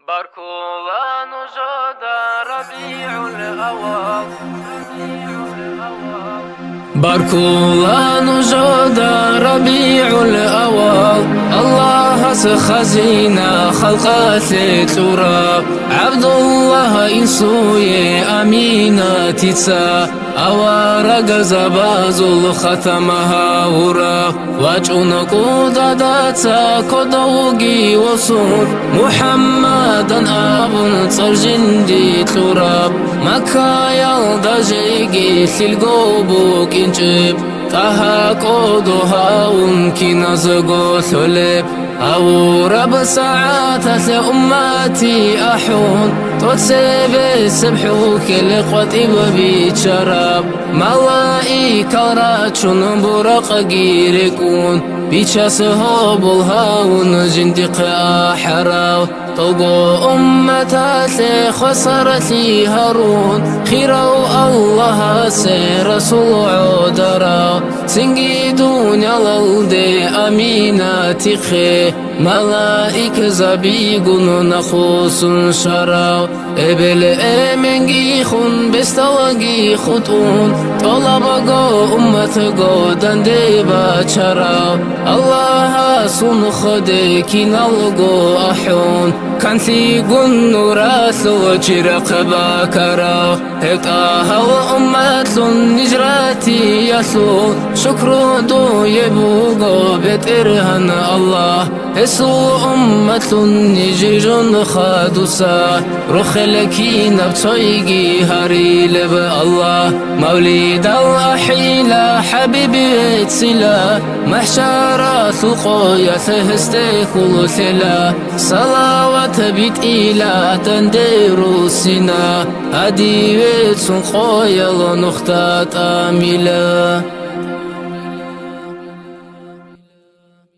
باركولا نجودا ربيع الأوال باركولا نجودا ربيع الأوال الله سخزينا خلقات تراب عبد الله إنسوي أمينة تسا أوارق زباز الختمها ورا وجنكو داتا كدوغي وصور محمدا أبن صرجندي تراب مكا يلدا جيجي سلقوبوك انجب تها قودها ومكنا زغو ثلب أو رب ساعات أمتي أحون توتسب سبحو كل قوتي وبيتشرب ملائكة راتشون برق غيركون بيتشاسه بالهاون جندق أحراو طلقو أمتا خسرتي هارون خيرو الله رسول عودرا سنجي دنيا للدي أمينة خي ملائك زبيقون نخوص شراو إبل إمنجي خون بستوغي خطون طلبقو أمتقو دنديبا شراو الله سن خديكي نلقو أحون كان ثيقون نوراسو جرق باكرا هكاها وأمت نجراتي يسو شكر دو يبوغو بترهن الله اسو أمت نجرون خادوسا رخلكي نبتويقي هاري لب الله مولد الأحيلة حبيبي تسلا محشارة ثقوية ثهستيكو ثلا صلاوات بيت إلى تنديرو سنا هدي بيت سنقوية لنختات آملا